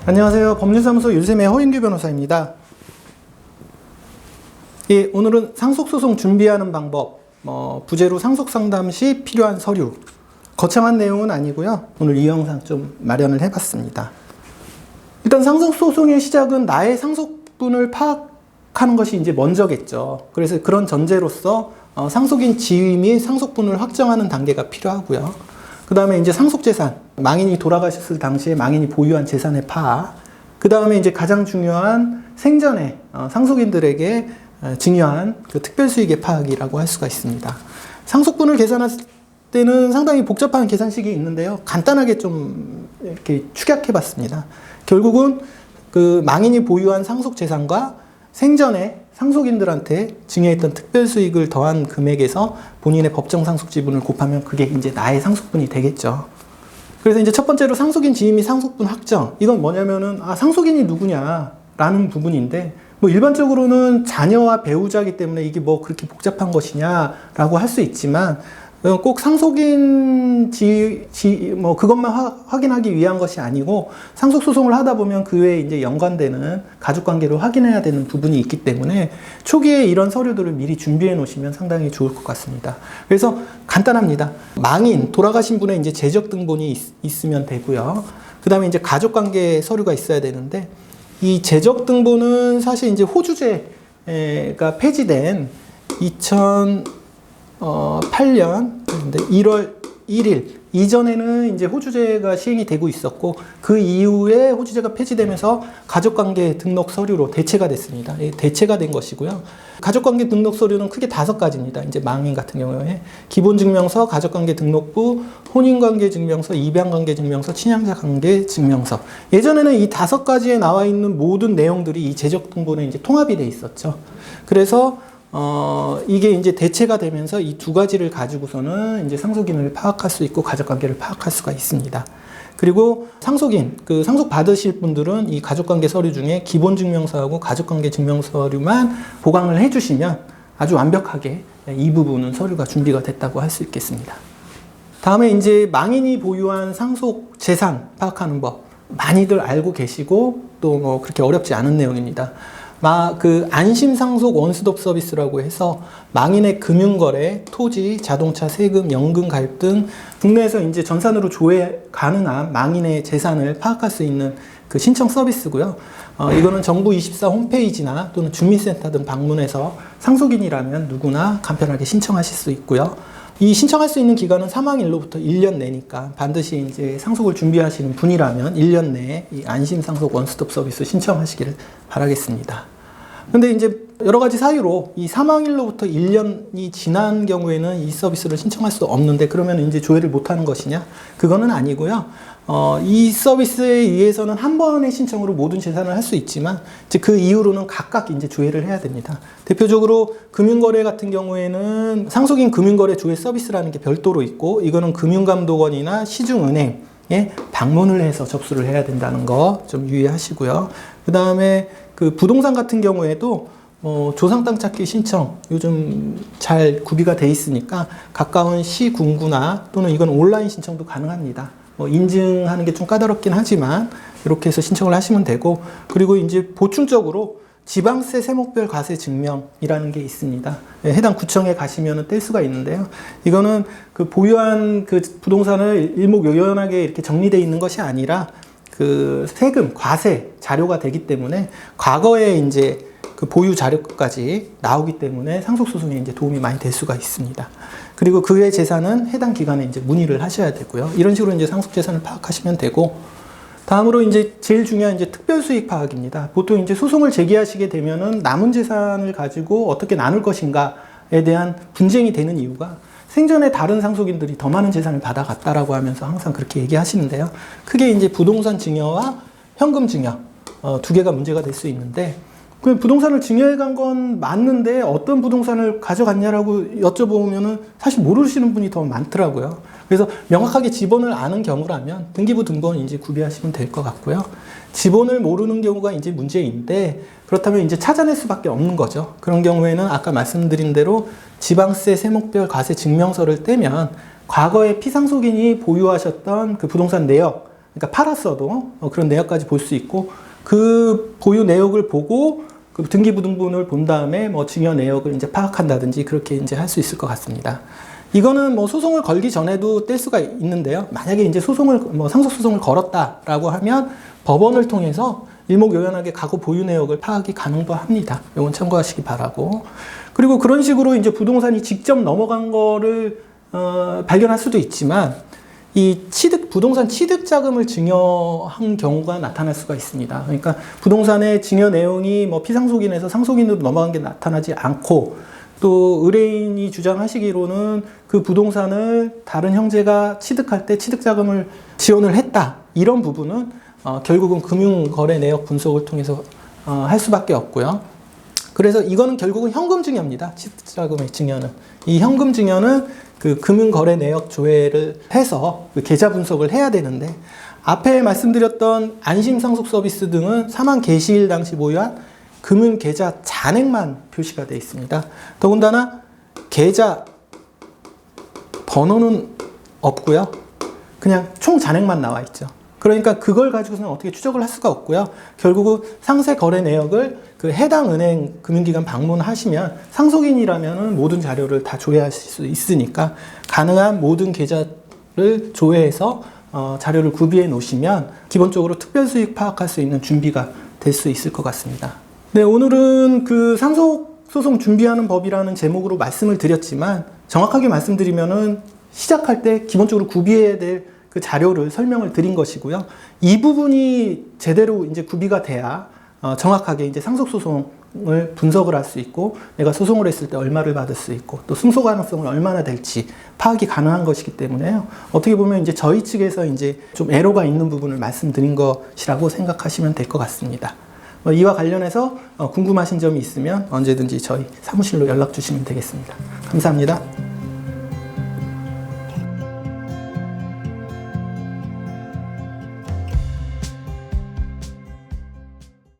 안녕하세요. 법률사무소 윤세매 허인규 변호사입니다. 예, 오늘은 상속소송 준비하는 방법, 부재로 상속상담 시 필요한 서류, 거창한 내용은 아니고요. 오늘 이 영상 좀 마련을 해봤습니다. 일단 상속소송의 시작은 나의 상속분을 파악하는 것이 이제 먼저겠죠. 그래서 그런 전제로서 상속인 지위 및 상속분을 확정하는 단계가 필요하고요. 그 다음에 이제 상속재산, 망인이 돌아가셨을 당시에 망인이 보유한 재산의 파악, 그 다음에 이제 가장 중요한 생전에 상속인들에게 증여한 그 특별수익의 파악이라고 할 수가 있습니다. 상속분을 계산할 때는 상당히 복잡한 계산식이 있는데요. 간단하게 좀 이렇게 축약해 봤습니다. 결국은 그 망인이 보유한 상속재산과 생전에 상속인들한테 증여했던 특별수익을 더한 금액에서 본인의 법정 상속 지분을 곱하면 그게 이제 나의 상속분이 되겠죠. 그래서 이제 첫 번째로 상속인 지위 및 상속분 확정. 이건 뭐냐면은, 상속인이 누구냐라는 부분인데, 뭐 일반적으로는 자녀와 배우자이기 때문에 이게 뭐 그렇게 복잡한 것이냐라고 할 수 있지만, 꼭 상속인 뭐 그것만 확인하기 위한 것이 아니고 상속소송을 하다 보면 그 외에 이제 연관되는 가족관계를 확인해야 되는 부분이 있기 때문에 초기에 이런 서류들을 미리 준비해 놓으시면 상당히 좋을 것 같습니다. 그래서 간단합니다. 망인, 돌아가신 분의 이제 재적 등본이 있으면 되고요. 그 다음에 이제 가족관계 서류가 있어야 되는데 이 재적 등본은 사실 이제 호주제가 폐지된 2008년 1월 1일 이전에는 이제 호주제가 시행이 되고 있었고 그 이후에 호주제가 폐지되면서 가족관계 등록 서류로 대체가 됐습니다. 대체가 된 것이고요. 가족관계 등록 서류는 크게 5가지입니다. 이제 망인 같은 경우에 기본증명서, 가족관계 등록부, 혼인관계 증명서, 입양관계 증명서, 친양자 관계 증명서. 예전에는 이 5가지에 나와 있는 모든 내용들이 이 재적 등본에 이제 통합이 돼 있었죠. 그래서 이게 이제 대체가 되면서 이 2가지를 가지고서는 이제 상속인을 파악할 수 있고 가족관계를 파악할 수가 있습니다. 그리고 상속인, 그 상속 받으실 분들은 이 가족관계 서류 중에 기본증명서하고 가족관계 증명서류만 보강을 해주시면 아주 완벽하게 이 부분은 서류가 준비가 됐다고 할 수 있겠습니다. 다음에 이제 망인이 보유한 상속 재산 파악하는 법. 많이들 알고 계시고 또 뭐 그렇게 어렵지 않은 내용입니다. 그 안심상속 원스톱 서비스라고 해서 망인의 금융거래, 토지, 자동차, 세금, 연금 가입 등 국내에서 이제 전산으로 조회 가능한 망인의 재산을 파악할 수 있는 그 신청 서비스고요. 이거는 정부24 홈페이지나 또는 주민센터 등 방문해서 상속인이라면 누구나 간편하게 신청하실 수 있고요. 이 신청할 수 있는 기간은 사망일로부터 1년 내니까 반드시 이제 상속을 준비하시는 분이라면 1년 내에 이 안심상속 원스톱 서비스 신청하시기를 바라겠습니다. 근데 이제 여러 가지 사유로 이 사망일로부터 1년이 지난 경우에는 이 서비스를 신청할 수 없는데 그러면 이제 조회를 못하는 것이냐? 그거는 아니고요. 이 서비스에 의해서는 한 번의 신청으로 모든 재산을 할 수 있지만 이제 그 이후로는 각각 이제 조회를 해야 됩니다. 대표적으로 금융거래 같은 경우에는 상속인 금융거래 조회 서비스라는 게 별도로 있고 이거는 금융감독원이나 시중은행에 방문을 해서 접수를 해야 된다는 거 좀 유의하시고요. 그 다음에 그 부동산 같은 경우에도 조상 땅 찾기 신청 요즘 잘 구비가 돼 있으니까 가까운 시, 군구나 또는 이건 온라인 신청도 가능합니다. 인증하는 게 좀 까다롭긴 하지만 이렇게 해서 신청을 하시면 되고 그리고 이제 보충적으로 지방세 세목별 과세 증명이라는 게 있습니다. 해당 구청에 가시면 뗄 수가 있는데요. 이거는 그 보유한 그 부동산을 일목요연하게 이렇게 정리되어 있는 것이 아니라 그 세금, 과세 자료가 되기 때문에 과거에 이제 그 보유 자료까지 나오기 때문에 상속소송에 이제 도움이 많이 될 수가 있습니다. 그리고 그의 재산은 해당 기관에 이제 문의를 하셔야 되고요. 이런 식으로 이제 상속재산을 파악하시면 되고, 다음으로 이제 제일 중요한 이제 특별수익 파악입니다. 보통 이제 소송을 제기하시게 되면은 남은 재산을 가지고 어떻게 나눌 것인가에 대한 분쟁이 되는 이유가 생전에 다른 상속인들이 더 많은 재산을 받아갔다라고 하면서 항상 그렇게 얘기하시는데요. 크게 이제 부동산 증여와 현금 증여 2개가 문제가 될 수 있는데 그 부동산을 증여해 간 건 맞는데 어떤 부동산을 가져갔냐라고 여쭤보면은 사실 모르시는 분이 더 많더라고요. 그래서 명확하게 지번을 아는 경우라면 등기부 등본 이제 구비하시면 될 것 같고요. 지번을 모르는 경우가 이제 문제인데 그렇다면 이제 찾아낼 수밖에 없는 거죠. 그런 경우에는 아까 말씀드린 대로 지방세 세목별 과세 증명서를 떼면 과거에 피상속인이 보유하셨던 그 부동산 내역 그러니까 팔았어도 그런 내역까지 볼 수 있고, 그 보유 내역을 보고 그 등기부등본을 본 다음에 뭐 증여 내역을 이제 파악한다든지 그렇게 이제 할 수 있을 것 같습니다. 이거는 뭐 소송을 걸기 전에도 뗄 수가 있는데요. 만약에 이제 상속소송을 걸었다라고 하면 법원을 통해서 일목요연하게 가구 보유 내역을 파악이 가능도 합니다. 이건 참고하시기 바라고. 그리고 그런 식으로 이제 부동산이 직접 넘어간 거를 발견할 수도 있지만, 이 부동산 취득 자금을 증여한 경우가 나타날 수가 있습니다. 그러니까 부동산의 증여 내용이 뭐 피상속인에서 상속인으로 넘어간 게 나타나지 않고, 또 의뢰인이 주장하시기로는 그 부동산을 다른 형제가 취득할 때 취득 자금을 지원을 했다, 이런 부분은 결국은 금융거래 내역 분석을 통해서 할 수밖에 없고요. 그래서 이거는 결국은 현금 증여입니다. 취득 자금의 증여는. 이 현금 증여는 그 금융거래 내역 조회를 해서 그 계좌 분석을 해야 되는데, 앞에 말씀드렸던 안심상속 서비스 등은 사망 개시일 당시 보유한 금융계좌 잔액만 표시가 되어 있습니다. 더군다나 계좌 번호는 없고요. 그냥 총 잔액만 나와 있죠. 그러니까 그걸 가지고서는 어떻게 추적을 할 수가 없고요. 결국은 상세 거래 내역을 그 해당 은행 금융기관 방문하시면 상속인이라면 모든 자료를 다 조회하실 수 있으니까, 가능한 모든 계좌를 조회해서 자료를 구비해 놓으시면 기본적으로 특별수익 파악할 수 있는 준비가 될 수 있을 것 같습니다. 네, 오늘은 그 상속소송 준비하는 법이라는 제목으로 말씀을 드렸지만, 정확하게 말씀드리면은 시작할 때 기본적으로 구비해야 될 그 자료를 설명을 드린 것이고요. 이 부분이 제대로 이제 구비가 돼야 정확하게 이제 상속소송을 분석을 할 수 있고, 내가 소송을 했을 때 얼마를 받을 수 있고, 또 승소 가능성은 얼마나 될지 파악이 가능한 것이기 때문에요. 어떻게 보면 이제 저희 측에서 이제 좀 애로가 있는 부분을 말씀드린 것이라고 생각하시면 될 것 같습니다. 이와 관련해서 궁금하신 점이 있으면 언제든지 저희 사무실로 연락 주시면 되겠습니다. 감사합니다.